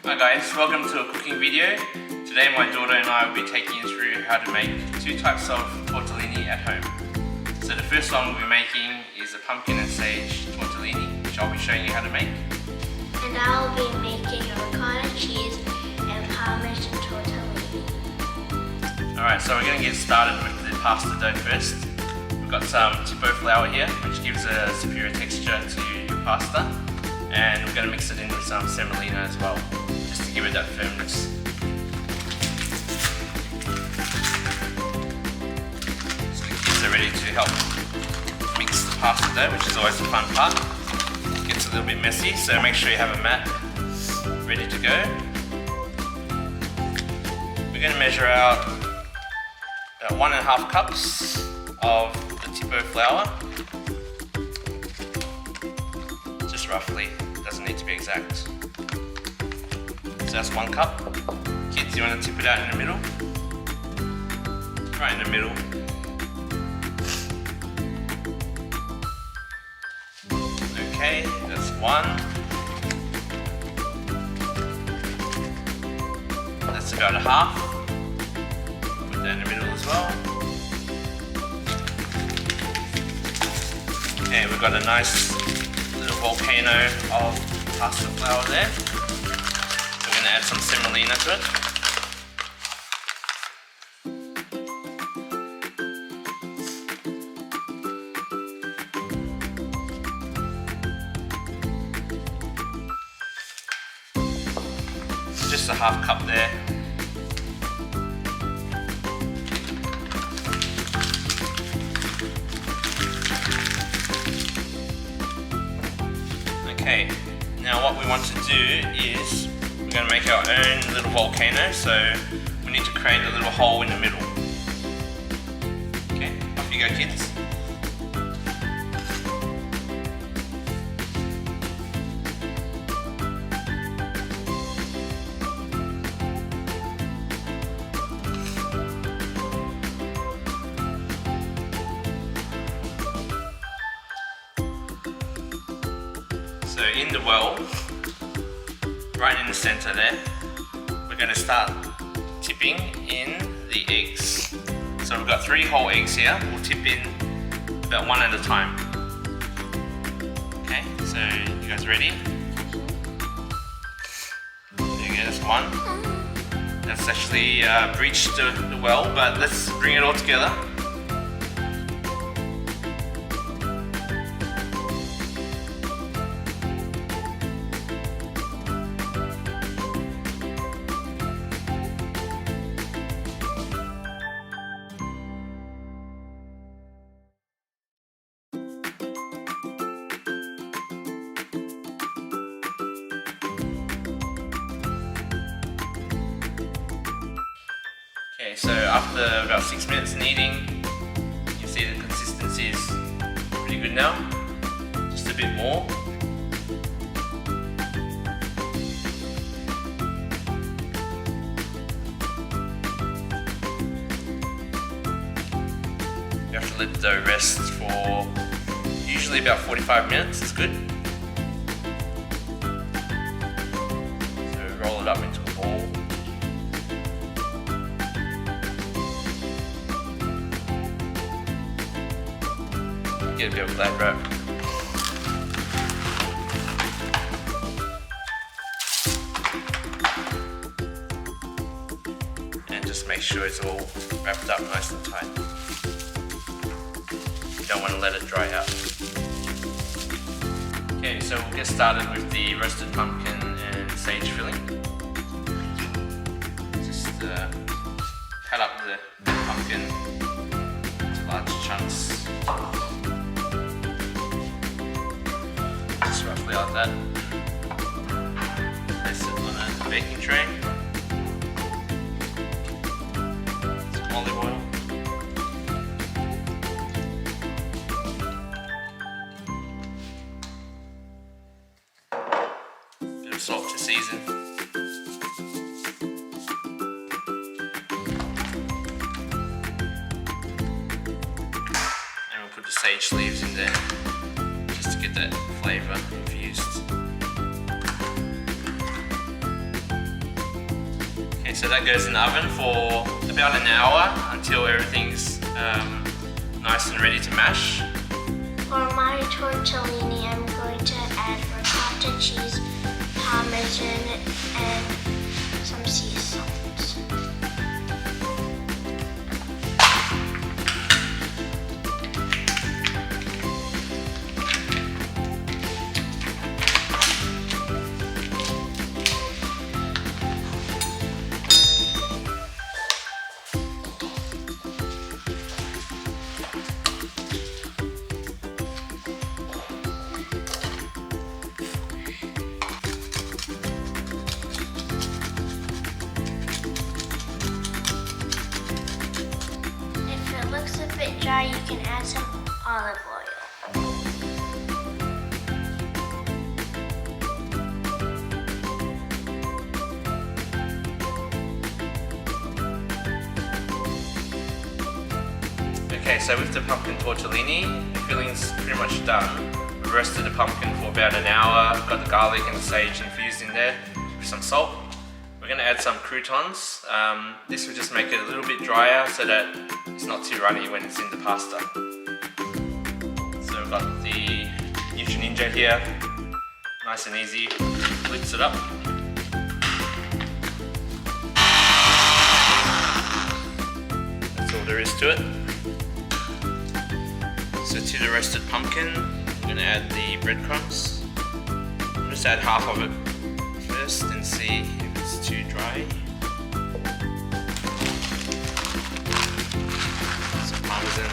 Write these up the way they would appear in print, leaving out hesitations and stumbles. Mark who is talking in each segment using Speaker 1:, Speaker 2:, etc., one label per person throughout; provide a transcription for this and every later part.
Speaker 1: Hi guys, welcome to a cooking video. Today my daughter and I will be taking you through how to make two types of tortellini at home. So the first one we'll be making is a pumpkin and sage tortellini, which I'll be showing you how to make.
Speaker 2: And I'll be making a ricotta cheese and Parmesan tortellini.
Speaker 1: Alright, so we're going to get started with the pasta dough first. We've got some Tipo flour here, which gives a superior texture to your pasta. And we're going to mix it in with some semolina as well, just to give it that firmness. So the kids are ready to help mix the pasta dough, which is always the fun part. It gets a little bit messy, so make sure you have a mat ready to go. We're going to measure out about 1.5 cups of the Tipo flour. Just roughly, doesn't need to be exact. So that's 1 cup. Kids, you want to tip it out in the middle? Right in the middle. Okay, that's 1. That's about 1/2. Put that in the middle as well. Okay, we've got a nice little volcano of pasta flour there. We're going to add some semolina to it. Just a 1/2 cup there. Okay, now what we want to do is we're going to make our own little volcano, so we need to create a little hole in the middle. Okay, off you go kids. So in the well, right in the center there, we're going to start tipping in the eggs. So we've got 3 whole eggs here. We'll tip in about 1 at a time. Okay, so you guys ready? There you go, that's 1. That's actually breached the well, but let's bring it all together. Okay, so after about 6 minutes kneading, you see the consistency is pretty good now. Just a bit more. You have to let the dough rest for usually about 45 minutes, it's good. So roll it up into a ball. Get a bit of that wrap. And just make sure it's all wrapped up nice and tight. You don't want to let it dry out. Okay, so we'll get started with the roasted pumpkin and sage filling. Just cut up the pumpkin into large chunks. Roughly like that. Place it on a baking tray. Some olive oil. Bit of salt to season. And we'll put the sage leaves in there, just to get that flavour infused. So that goes in the oven for about an hour until everything's nice and ready to mash.
Speaker 2: For my tortellini, I'm going to add ricotta cheese, Parmesan, and some sea salt. A bit dry, you can add some olive oil.
Speaker 1: Okay, so with the pumpkin tortellini, the filling's pretty much done. We've roasted the pumpkin for about an hour, got the garlic and the sage infused in there with some salt. We're going to add some croutons. This will just make it a little bit drier so that it's not too runny when it's in the pasta. So we've got the Nutri Ninja here, nice and easy, lifts it up. That's all there is to it. So to the roasted pumpkin, I'm going to add the breadcrumbs. I'll just add half of it first and see if it's too dry. Some Parmesan.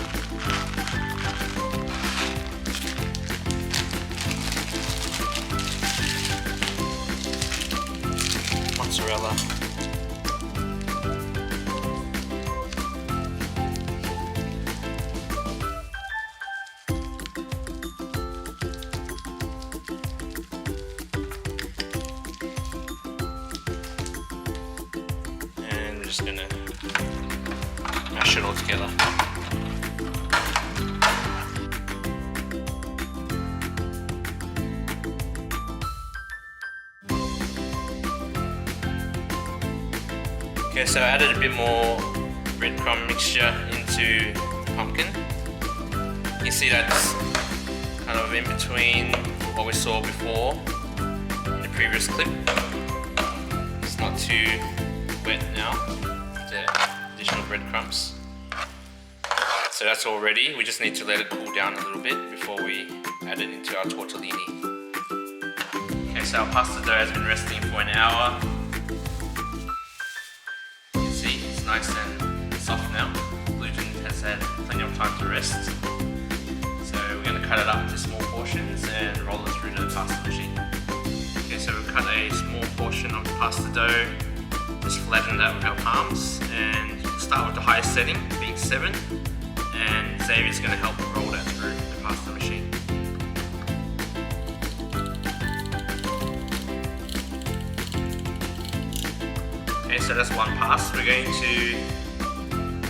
Speaker 1: Mozzarella. Just gonna mash it all together. Okay, so I added a bit more breadcrumb mixture into the pumpkin. You see that's kind of in between what we saw before in the previous clip. It's not too wet now, the additional breadcrumbs. So that's all ready. We just need to let it cool down a little bit before we add it into our tortellini. Okay, so our pasta dough has been resting for an hour. You can see it's nice and soft now. Gluten has had plenty of time to rest. So we're going to cut it up into small portions and roll it through the pasta machine. Okay, so we've cut a small portion of the pasta dough. Just flatten that with our palms, and we'll start with the highest setting, being 7, and Xavier's going to help roll that through the pasta machine. Okay, so that's one pass. We're going to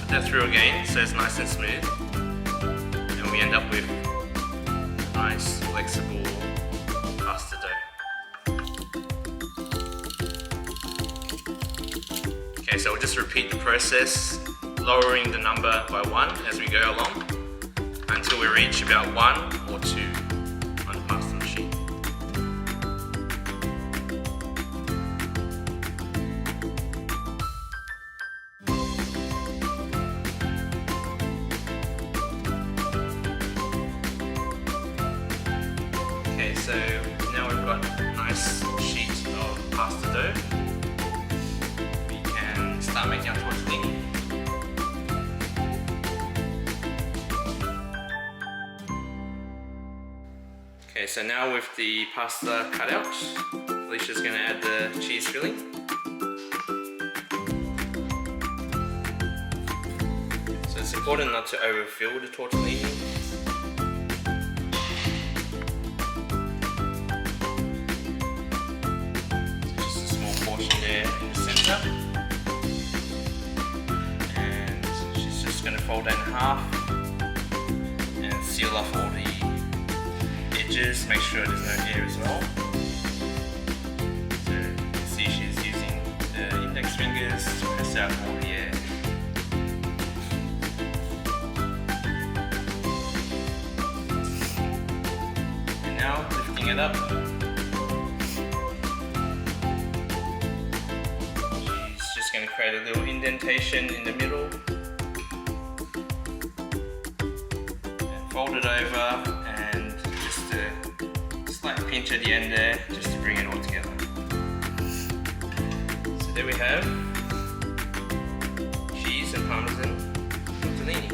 Speaker 1: put that through again so it's nice and smooth, and we end up with nice, flexible pasta dough. Okay, so we'll just repeat the process, lowering the number by 1 as we go along until we reach about 1 or 2 on the pasta machine. Okay, so now we've got a nice sheet of pasta dough. Start making our tortellini. Okay, so now with the pasta cut out, Felicia's going to add the cheese filling. So it's important not to overfill the tortellini. Just a small portion there in the centre. Going to fold it in half and seal off all the edges, make sure there's no air as well. So you can see she's using the index fingers pushes out all the air. And now lifting it up. She's just going to create a little indentation in the middle. And fold it over and just a slight pinch at the end there, just to bring it all together. So there we have cheese and Parmesan tortellini.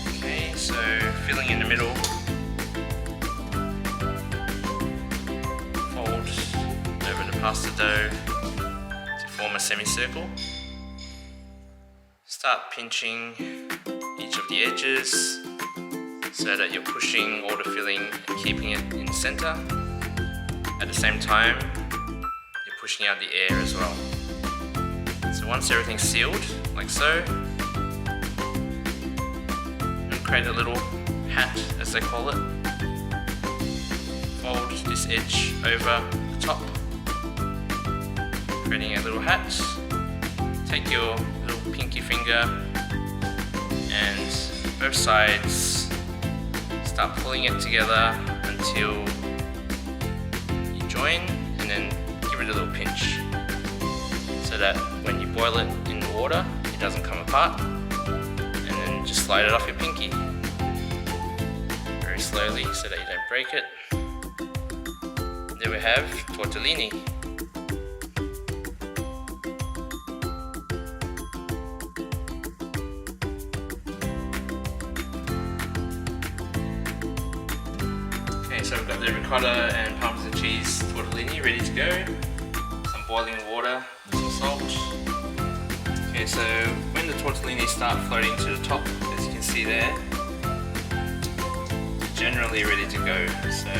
Speaker 1: Okay, so filling in the middle, fold over the pasta dough to form a semicircle. Start pinching each of the edges so that you're pushing all the filling and keeping it in the center. At the same time, you're pushing out the air as well. So once everything's sealed, like so, and create a little hat, as they call it. Fold this edge over the top, creating a little hat. Take your little pinky finger and both sides, start pulling it together until you join, and then give it a little pinch so that when you boil it in the water it doesn't come apart, and then just slide it off your pinky very slowly so that you don't break it. There we have tortellini. So we've got the ricotta and Parmesan cheese tortellini ready to go. Some boiling water, some salt. Okay, so when the tortellini start floating to the top, as you can see there, generally ready to go. So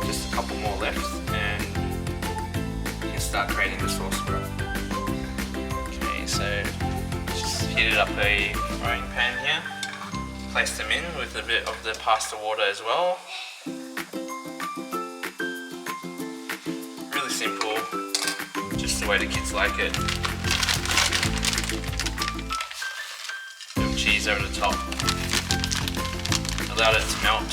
Speaker 1: just a couple more left and you can start creating the sauce for it. Okay, so just heated up a frying pan here. Place them in with a bit of the pasta water as well. Simple, just the way the kids like it. Little cheese over the top, allow it to melt.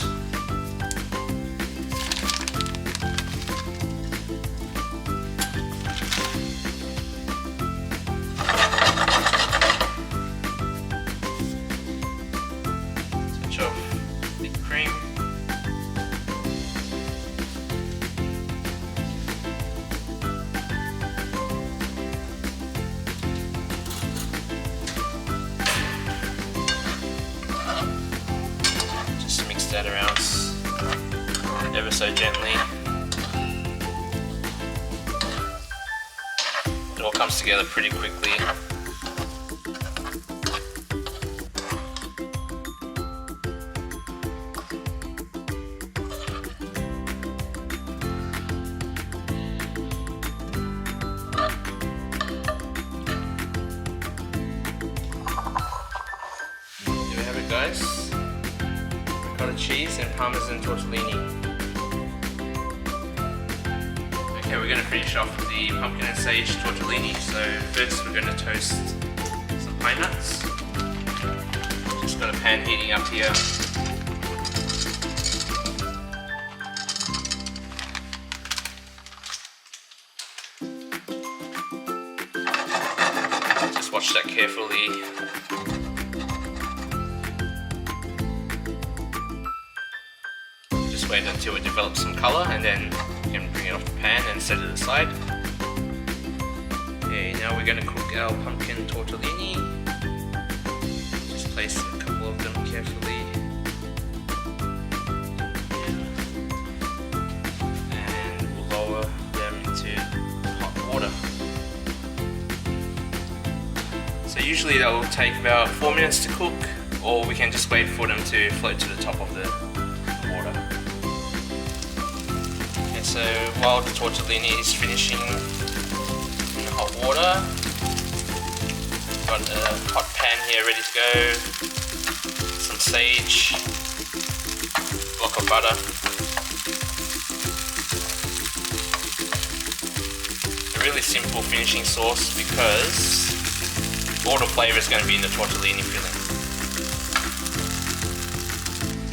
Speaker 1: Touch of thick cream. That around ever so gently. It all comes together pretty quickly. There we have it, guys. Ricotta cheese and Parmesan tortellini. Okay, we're going to finish off with the pumpkin and sage tortellini. So first we're going to toast some pine nuts. Just got a pan heating up here. Just watch that carefully. Wait until it develops some colour and then you can bring it off the pan and set it aside. Okay, now we're going to cook our pumpkin tortellini. Just place a couple of them carefully. And we'll lower them into hot water. So usually that will take about 4 minutes to cook, or we can just wait for them to float to the top of the water. So while the tortellini is finishing in the hot water, got a hot pan here ready to go. sage, block of butter. A really simple finishing sauce because all the flavour is going to be in the tortellini filling.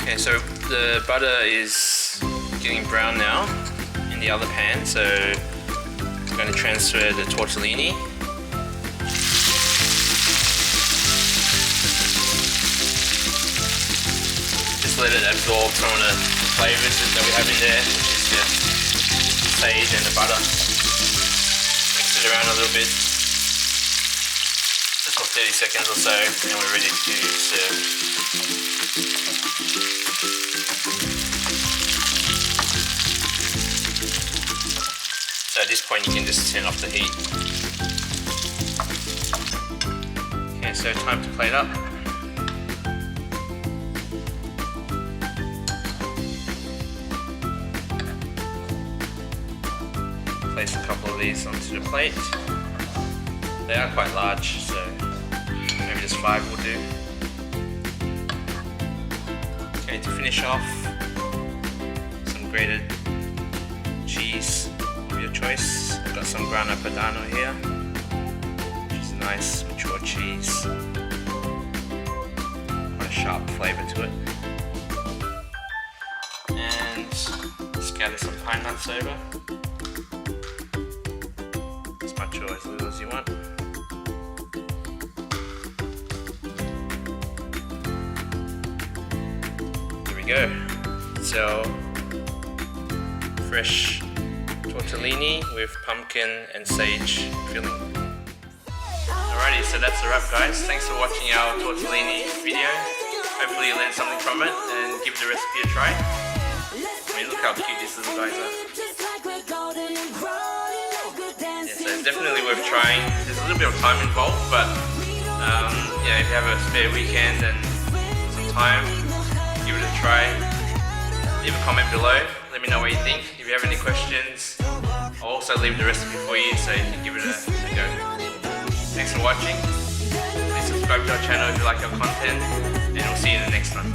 Speaker 1: Okay, so the butter is getting brown now in the other pan, so I'm going to transfer the tortellini. Just let it absorb some of the flavours that we have in there, which is the sage and the butter. Mix it around a little bit, just for 30 seconds or so, and we're ready to serve. So at this point you can just turn off the heat. Okay, so time to plate up. Place a couple of these onto the plate. They are quite large, so maybe just 5 will do. Okay, to finish off, some grated cheese of your choice. I've got some grana padano here, which is a nice mature cheese. Quite a sharp flavour to it. And scatter some pine nuts over. As much or as little as you want. Here we go. So fresh tortellini with pumpkin and sage filling. Alrighty, so that's a wrap, guys. Thanks for watching our tortellini video. Hopefully you learned something from it and give the recipe a try. I mean, look how cute these little guys are. Yeah, so it's definitely worth trying. There's a little bit of time involved, but yeah, if you have a spare weekend and some time, give it a try. Leave a comment below. Let me know what you think. If you have any questions, I'll also leave the recipe for you so you can give it a go. Thanks for watching. Please subscribe to our channel if you like our content, and we'll see you in the next one.